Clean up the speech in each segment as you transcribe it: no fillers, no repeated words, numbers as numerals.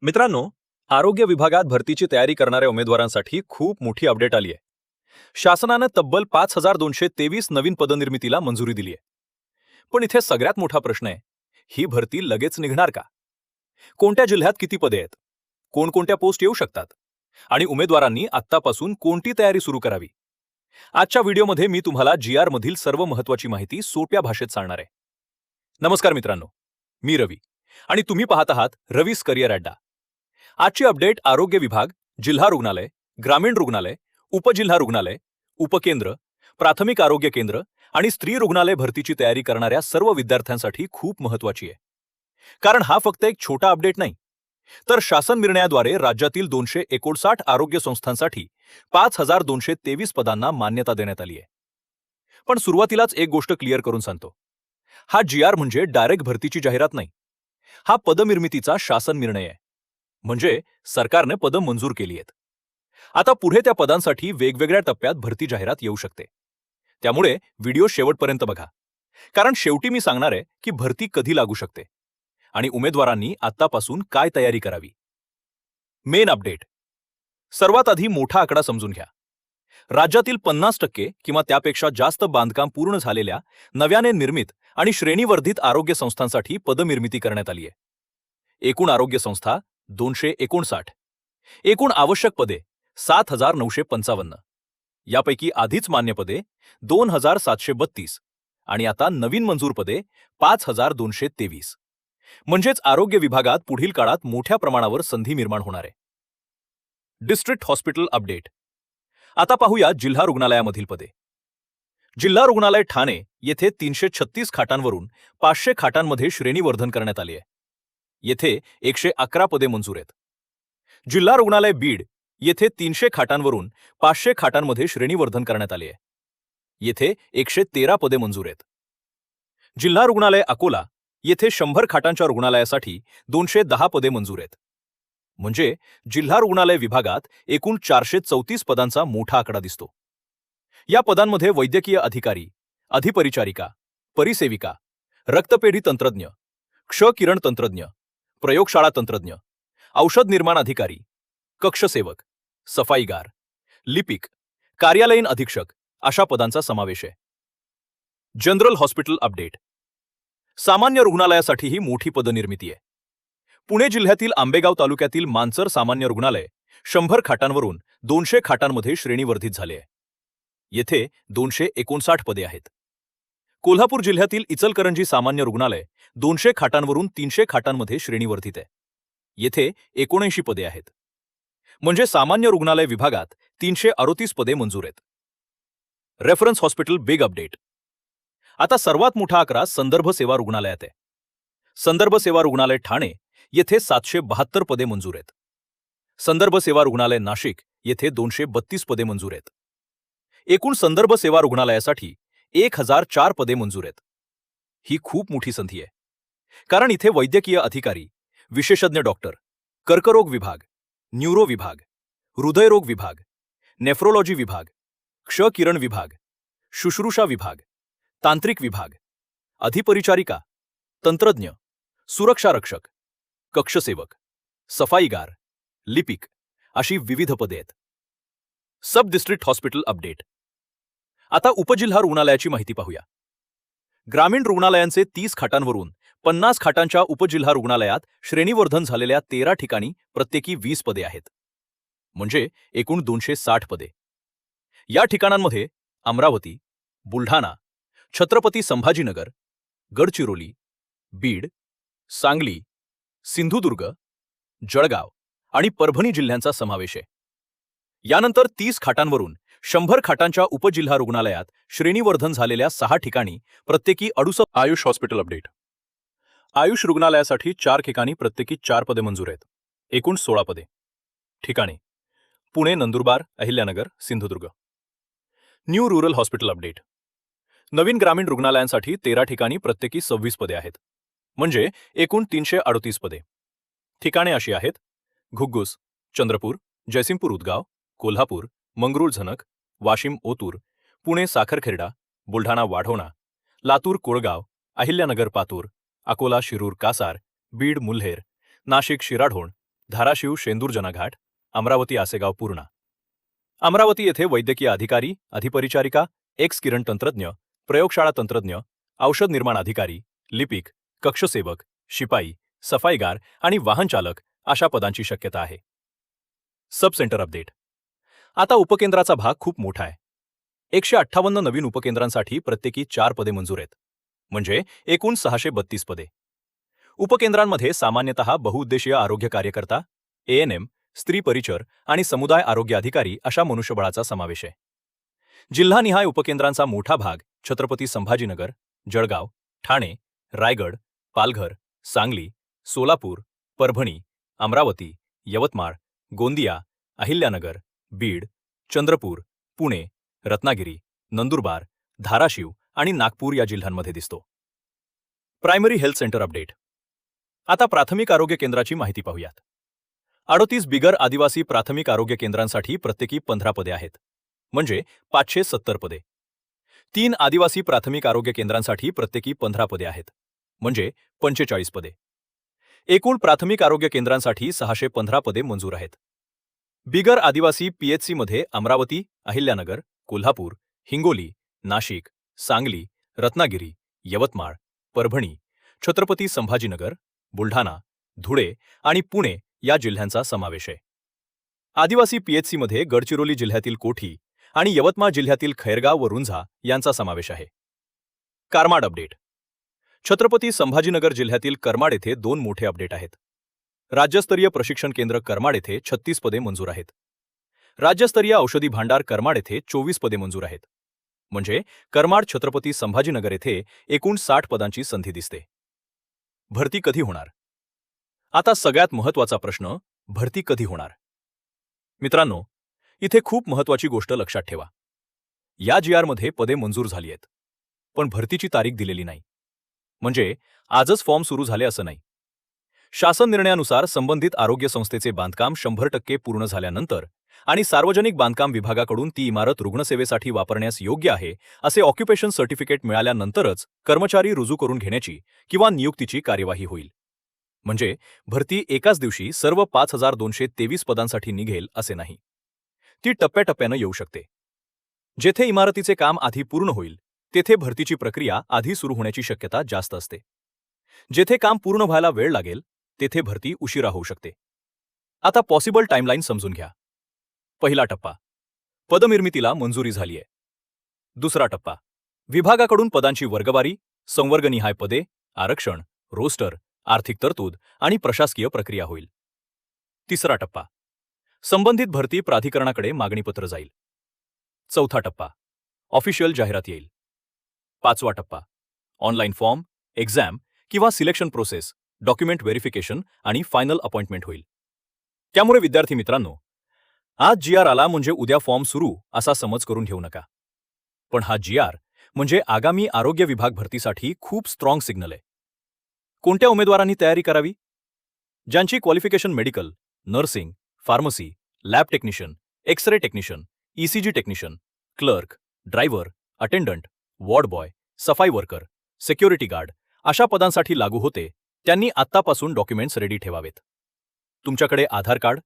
मित्रांनो, आरोग्य विभागात भरतीची तयारी करणाऱ्या उमेदवारांसाठी खूप मोठी अपडेट आली आहे. शासनानं तब्बल 5223 नवीन पदनिर्मितीला मंजुरी दिली आहे. पण इथे सगळ्यात मोठा प्रश्न आहे, ही भरती लगेच निघणार का? कोणत्या जिल्ह्यात किती पदे आहेत? कोणकोणत्या पोस्ट येऊ शकतात? आणि उमेदवारांनी आत्तापासून कोणती तयारी सुरू करावी? आजच्या व्हिडिओमध्ये मी तुम्हाला GR मधील सर्व महत्त्वाची माहिती सोप्या भाषेत सांगणार आहे. नमस्कार मित्रांनो, मी रवी आणि तुम्ही पाहत आहात रवीज करिअर अड्डा. आजची अपडेट आरोग्य विभाग, जिल्हा रुग्णालय, ग्रामीण रुग्णालय, उपजिल्हा रुग्णालय, उपकेंद्र, प्राथमिक आरोग्य केंद्र आणि स्त्री रुग्णालय भरतीची तयारी करणाऱ्या सर्व विद्यार्थ्यांसाठी खूप महत्त्वाची आहे. कारण हा फक्त एक छोटा अपडेट नाही, तर शासन निर्णयाद्वारे राज्यातील 259 आरोग्य संस्थांसाठी 5223 पदांना मान्यता देण्यात आली आहे. पण सुरुवातीलाच एक गोष्ट क्लिअर करून सांगतो. हा GR म्हणजे डायरेक्ट भरतीची जाहिरात नाही. हा पदनिर्मितीचा शासन निर्णय आहे. म्हणजे सरकारने पदं मंजूर केली आहेत. आता पुढे त्या पदांसाठी वेगवेगळ्या टप्प्यात भरती जाहिरात येऊ शकते. त्यामुळे व्हिडिओ शेवटपर्यंत बघा. कारण शेवटी मी सांगणार आहे की भरती कधी लागू शकते आणि उमेदवारांनी आत्तापासून काय तयारी करावी. Main update. सर्वात आधी मोठा आकडा समजून घ्या. राज्यातील 50% किंवा त्यापेक्षा जास्त बांधकाम पूर्ण झालेल्या नव्याने निर्मित आणि श्रेणीवर्धित आरोग्य संस्थांसाठी पदनिर्मिती करण्यात आली आहे. एकूण आरोग्य संस्था 259. एकूण आवश्यक पदे 7955. यापैकी आधीच मान्य पदे 2732 आणि आता नवीन मंजूर पदे 5223. म्हणजेच आरोग्य विभागात पुढील काळात मोठ्या प्रमाणावर संधी निर्माण होणार आहे. District hospital update. आता पाहूया जिल्हा रुग्णालयामधील पदे. जिल्हा रुग्णालय ठाणे येथे 336 खाटांवरून 500 खाटांमध्ये श्रेणीवर्धन करण्यात आले आहे. येथे 111 पदे मंजूर आहेत. जिल्हा रुग्णालय बीड येथे 300 खाटांवरून 500 खाटांमध्ये श्रेणीवर्धन करण्यात आले आहे. येथे 113 पदे मंजूर आहेत. जिल्हा रुग्णालय अकोला येथे 100 खाटांच्या रुग्णालयासाठी 210 पदे मंजूर आहेत. म्हणजे जिल्हा रुग्णालय विभागात एकूण 434 पदांचा मोठा आकडा दिसतो. या पदांमध्ये वैद्यकीय अधिकारी, अधिपरिचारिका, परिसेविका, रक्तपेढी तंत्रज्ञ, क्ष किरण तंत्रज्ञ, प्रयोगशाळा तंत्रज्ञ, औषध निर्माण अधिकारी, कक्षसेवक, सफाईगार, लिपिक, कार्यालयीन अधीक्षक अशा पदांचा समावेश आहे. General hospital update. सामान्य रुग्णालयासाठीही मोठी पदनिर्मिती आहे. पुणे जिल्ह्यातील आंबेगाव तालुक्यातील मानसर सामान्य रुग्णालय 100 खाटांवरून 200 खाटांमध्ये श्रेणीवर्धित झाले आहे. येथे 259 पदे आहेत. कोल्हापूर जिल्ह्यातील इचलकरंजी सामान्य रुग्णालय 200 खाटांवरून 300 खाटांमध्ये श्रेणीवर्धित आहे. येथे 79 पदे आहेत. म्हणजे सामान्य रुग्णालय विभागात 338 पदे मंजूर आहेत. Reference hospital big update. आता सर्वात मोठा आकडा संदर्भ सेवा रुग्णालयात आहे. संदर्भ सेवा रुग्णालय ठाणे येथे 772 पदे मंजूर आहेत. संदर्भ सेवा रुग्णालय नाशिक येथे 232 पदे मंजूर आहेत. एकूण संदर्भ सेवा रुग्णालयासाठी 1004 पदे मंजूर आहेत. ही खूप मोठी संधी आहे. कारण इथे वैद्यकीय अधिकारी, विशेषज्ञ डॉक्टर, कर्करोग विभाग, न्यूरो विभाग, हृदयरोग विभाग, नेफ्रोलॉजी विभाग, क्ष किरण विभाग, शुश्रूषा विभाग, तांत्रिक विभाग, अधिपरिचारिका, तंत्रज्ञ, सुरक्षा रक्षक, कक्षसेवक, सफाईगार, लिपिक अशी विविध पदे आहेत. सब डिस्ट्रिक्ट हॉस्पिटल अपडेट. आता उपजिल्हा रुग्णालयाची माहिती पाहूया. ग्रामीण रुग्णालयांचे 30 खाटांवरून 50 खाटांच्या उपजिल्हा रुग्णालयात श्रेणीवर्धन झालेल्या 13 ठिकाणी प्रत्येकी 20 पदे आहेत. म्हणजे एकूण 260 पदे. या ठिकाणांमध्ये अमरावती, बुलढाणा, छत्रपती संभाजीनगर, गडचिरोली, बीड, सांगली, सिंधुदुर्ग, जळगाव आणि परभणी जिल्ह्यांचा समावेश आहे. यानंतर 30 खाटांवरून 100 खाटांच्या उपजिल्हा रुग्णालयात श्रेणीवर्धन झालेल्या 6 ठिकाणी प्रत्येकी 68. Ayush hospital update. आयुष रुग्णालयासाठी 4 ठिकाणी प्रत्येकी 4 पदे मंजूर आहेत. एकूण 16 पदे. ठिकाणे Pune, Nandurbar, Ahilyanagar, Sindhudurg. New rural hospital update. नवीन ग्रामीण रुग्णालयांसाठी 13 ठिकाणी प्रत्येकी 26 पदे आहेत. म्हणजे एकूण 338 पदे. ठिकाणे अशी आहेत: घुग्गुस, चंद्रपूर, जयसिंगपूर उदगाव, कोल्हापूर, मंगरुळझनक, वाशिम ओतूर, पुणे साखरखेर्डा, बुलढाणा वाढोणा, लातूर कोळगाव, अहिल्यानगर पातूर, अकोला शिरूर कासार, बीड मुल्हेर, नाशिक शिराढोण, धाराशिव शेंदूर जनाघाट, अमरावती आसेगाव पूर्णा. अमरावती येथे वैद्यकीय अधिकारी, अधिपरिचारिका, एक्स किरण तंत्रज्ञ, प्रयोगशाळा तंत्रज्ञ, औषध निर्माण अधिकारी, लिपिक, कक्षसेवक, शिपाई, सफाईगार आणि वाहन चालक अशा पदांची शक्यता आहे. Sub centre update. आता उपकेंद्राचा भाग खूप मोठा आहे. 158 नवीन उपकेंद्रांसाठी प्रत्येकी 4 पदे मंजूर आहेत, म्हणजे एकूण 632 पदे. उपकेंद्रांमध्ये सामान्यतः बहुउद्देशीय आरोग्य कार्यकर्ता, एएनएम, स्त्री परिचर आणि समुदाय आरोग्य अधिकारी अशा मनुष्यबळाचा समावेश आहे. जिल्हानिहाय उपकेंद्रांचा मोठा भाग छत्रपती संभाजीनगर, जळगाव, ठाणे, रायगड, पालघर, सांगली, सोलापूर, परभणी, अमरावती, यवतमाळ, गोंदिया, अहिल्यानगर, बीड, चंद्रपूर, पुणे, रत्नागिरी, नंदुरबार, धाराशिव आणि नागपूर या जिल्ह्यांमध्ये दिसतो. Primary health centre update. आता प्राथमिक आरोग्य केंद्राची माहिती पाहूयात. 38 बिगर आदिवासी प्राथमिक आरोग्य केंद्रांसाठी प्रत्येकी 15 पदे आहेत, म्हणजे 570 पदे. 3 आदिवासी प्राथमिक आरोग्य केंद्रांसाठी प्रत्येकी 15 पदे आहेत, म्हणजे 45 पदे. एकूण प्राथमिक आरोग्य केंद्रांसाठी 615 पदे मंजूर आहेत. बिगर आदिवासी पीएचसीमध्ये अमरावती, अहिल्यानगर, कोल्हापूर, हिंगोली, नाशिक, सांगली, रत्नागिरी, यवतमाळ, परभणी, छत्रपती संभाजीनगर, बुलढाणा, धुळे आणि पुणे या जिल्ह्यांचा समावेश आहे. आदिवासी पीएचसीमध्ये गडचिरोली जिल्ह्यातील कोठी आणि यवतमाळ जिल्ह्यातील खैरगाव व रुंझा यांचा समावेश आहे. करमाड अपडेट. छत्रपती संभाजीनगर जिल्ह्यातील करमाड येथे 2 मोठे अपडेट आहेत. राज्यस्तरीय प्रशिक्षण केंद्र करमाड येथे 36 पदे मंजूर आहेत. राज्यस्तरीय औषधी भांडार करमाड येथे 24 पदे मंजूर आहेत, म्हणजे करमाड छत्रपती संभाजीनगर येथे एकूण 60 पदांची संधी दिसते. भरती कधी होणार? आता सगळ्यात महत्त्वाचा प्रश्न, भरती कधी होणार? मित्रांनो, इथे खूप महत्त्वाची गोष्ट लक्षात ठेवा. या जीआरमध्ये पदे मंजूर झाली आहेत, पण भरतीची तारीख दिलेली नाही. म्हणजे आजच फॉर्म सुरू झाले असं नाही. शासन निर्णयानुसार संबंधित आरोग्य संस्थेचे बांधकाम 100% पूर्ण झाल्यानंतर आणि सार्वजनिक बांधकाम विभागाकडून ती इमारत रुग्णसेवेसाठी वापरण्यास योग्य आहे असे ऑक्युपेशन सर्टिफिकेट मिळाल्यानंतरच कर्मचारी रुजू करून घेण्याची किंवा नियुक्तीची कार्यवाही होईल. म्हणजे भरती एकाच दिवशी सर्व 5223 पदांसाठी निघेल असे नाही. ती टप्प्याटप्प्यानं येऊ शकते. जेथे इमारतीचे काम आधी पूर्ण होईल तेथे भरतीची प्रक्रिया आधी सुरू होण्याची शक्यता जास्त असते. जेथे काम पूर्ण व्हायला वेळ लागेल तेथे भरती उशिरा होऊ शकते. आता पॉसिबल टाइमलाईन समजून घ्या. पहिला टप्पा, पदनिर्मितीला मंजुरी झालीये. दुसरा टप्पा, विभागाकडून पदांची वर्गवारी, संवर्गनिहाय पदे, आरक्षण, रोस्टर, आर्थिक तरतूद आणि प्रशासकीय प्रक्रिया होईल. तिसरा टप्पा, संबंधित भरती प्राधिकरणाकडे मागणीपत्र जाईल. चौथा टप्पा, ऑफिशियल जाहिरात येईल. पाचवा टप्पा, ऑनलाईन फॉर्म, एक्झाम किंवा सिलेक्शन प्रोसेस, डॉक्युमेंट व्हेरिफिकेशन आणि फायनल अपॉइंटमेंट होईल. त्यामुळे विद्यार्थी मित्रांनो, आज जीआर आला म्हणजे उद्या फॉर्म सुरू असा समज करून घेऊ नका. पण हा जीआर म्हणजे आगामी आरोग्य विभाग भरतीसाठी खूप स्ट्रॉंग सिग्नल आहे. कोणत्या उमेदवारांनी तयारी करावी? ज्यांची qualification medical, nursing, pharmacy, lab technician, X-ray technician, ECG technician, clerk, driver, attendant, ward boy, सफाई वर्कर, सिक्युरिटी गार्ड अशा पदांसाठी लागू होते त्यांनी आत्तापासून डॉक्युमेंट्स रेडी ठेवावेत. तुमच्याकडे Aadhaar card,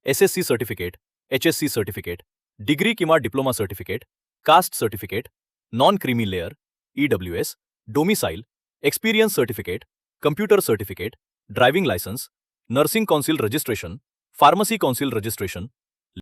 SSC certificate, HSC certificate, degree किंवा diploma certificate, caste certificate, non creamy layer, EWS, domicile, experience certificate, computer certificate, driving licence, nursing council registration, pharmacy council registration,